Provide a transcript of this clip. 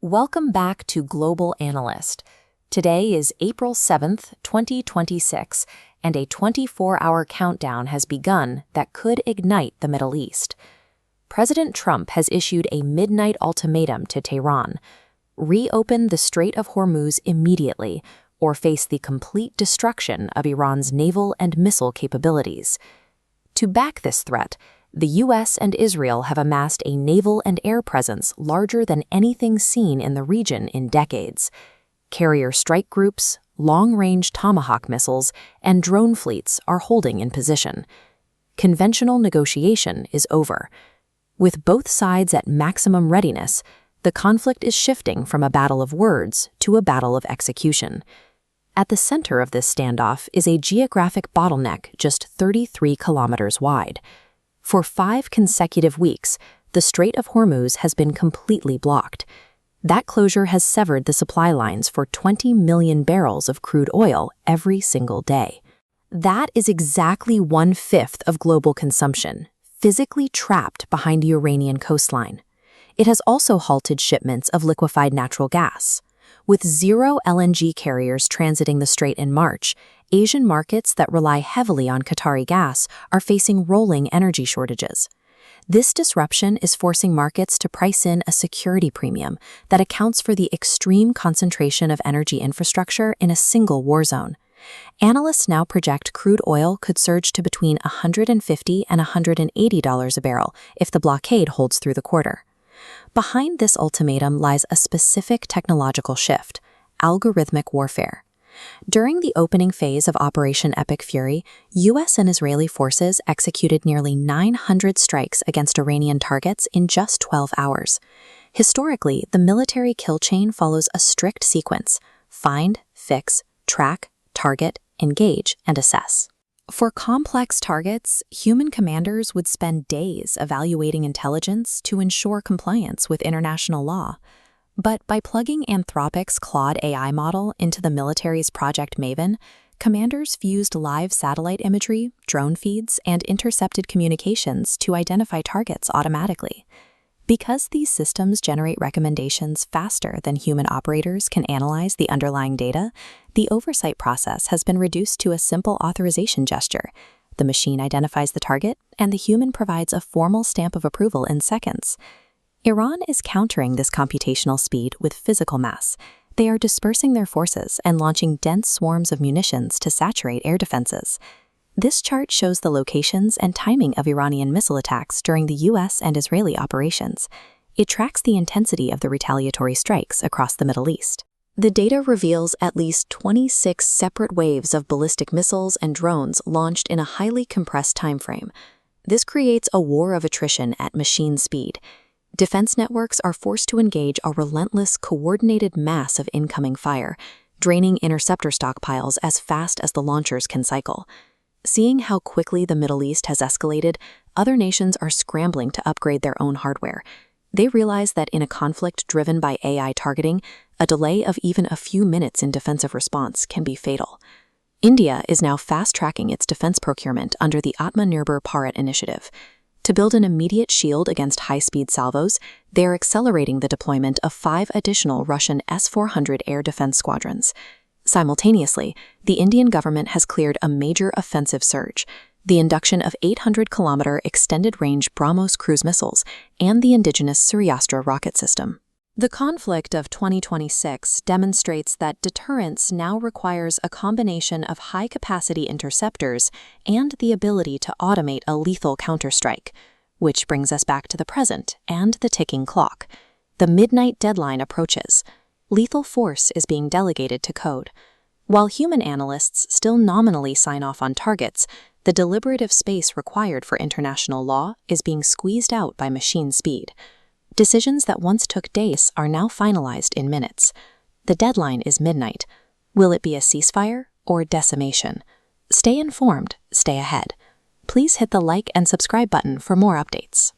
Welcome back to Global Analyst. Today is April 7th, 2026, and a 24-hour countdown has begun that could ignite the Middle East. President Trump has issued a midnight ultimatum to Tehran: reopen the Strait of Hormuz immediately, or face the complete destruction of Iran's naval and missile capabilities. To back this threat, the U.S. and Israel have amassed a naval and air presence larger than anything seen in the region in decades. Carrier strike groups, long-range Tomahawk missiles, and drone fleets are holding in position. Conventional negotiation is over. With both sides at maximum readiness, the conflict is shifting from a battle of words to a battle of execution. At the center of this standoff is a geographic bottleneck just 33 kilometers wide. For 5 consecutive weeks, the Strait of Hormuz has been completely blocked. That closure has severed the supply lines for 20 million barrels of crude oil every single day. That is exactly 1/5 of global consumption, physically trapped behind the Iranian coastline. It has also halted shipments of liquefied natural gas. With 0 LNG carriers transiting the strait in March, Asian markets that rely heavily on Qatari gas are facing rolling energy shortages. This disruption is forcing markets to price in a security premium that accounts for the extreme concentration of energy infrastructure in a single war zone. Analysts now project crude oil could surge to between $150 and $180 a barrel if the blockade holds through the quarter. Behind this ultimatum lies a specific technological shift: algorithmic warfare. During the opening phase of Operation Epic Fury, U.S. and Israeli forces executed nearly 900 strikes against Iranian targets in just 12 hours. Historically, the military kill chain follows a strict sequence: find, fix, track, target, engage, and assess. For complex targets, human commanders would spend days evaluating intelligence to ensure compliance with international law. But by plugging Anthropic's Claude AI model into the military's Project Maven, commanders fused live satellite imagery, drone feeds, and intercepted communications to identify targets automatically. Because these systems generate recommendations faster than human operators can analyze the underlying data, the oversight process has been reduced to a simple authorization gesture. The machine identifies the target, and the human provides a formal stamp of approval in seconds. Iran is countering this computational speed with physical mass. They are dispersing their forces and launching dense swarms of munitions to saturate air defenses. This chart shows the locations and timing of Iranian missile attacks during the U.S. and Israeli operations. It tracks the intensity of the retaliatory strikes across the Middle East. The data reveals at least 26 separate waves of ballistic missiles and drones launched in a highly compressed timeframe. This creates a war of attrition at machine speed. Defense networks are forced to engage a relentless, coordinated mass of incoming fire, draining interceptor stockpiles as fast as the launchers can cycle. Seeing how quickly the Middle East has escalated, other nations are scrambling to upgrade their own hardware. They realize that in a conflict driven by AI targeting, a delay of even a few minutes in defensive response can be fatal. India is now fast-tracking its defense procurement under the Atmanirbhar Bharat initiative. To build an immediate shield against high-speed salvos, they are accelerating the deployment of 5 additional Russian S-400 air defense squadrons. Simultaneously, the Indian government has cleared a major offensive surge: the induction of 800-kilometer extended-range BrahMos cruise missiles and the indigenous Suryastra rocket system. The conflict of 2026 demonstrates that deterrence now requires a combination of high-capacity interceptors and the ability to automate a lethal counterstrike, which brings us back to the present and the ticking clock. The midnight deadline approaches. Lethal force is being delegated to code. While human analysts still nominally sign off on targets, the deliberative space required for international law is being squeezed out by machine speed. Decisions that once took days are now finalized in minutes. The deadline is midnight. Will it be a ceasefire or decimation? Stay informed, stay ahead. Please hit the like and subscribe button for more updates.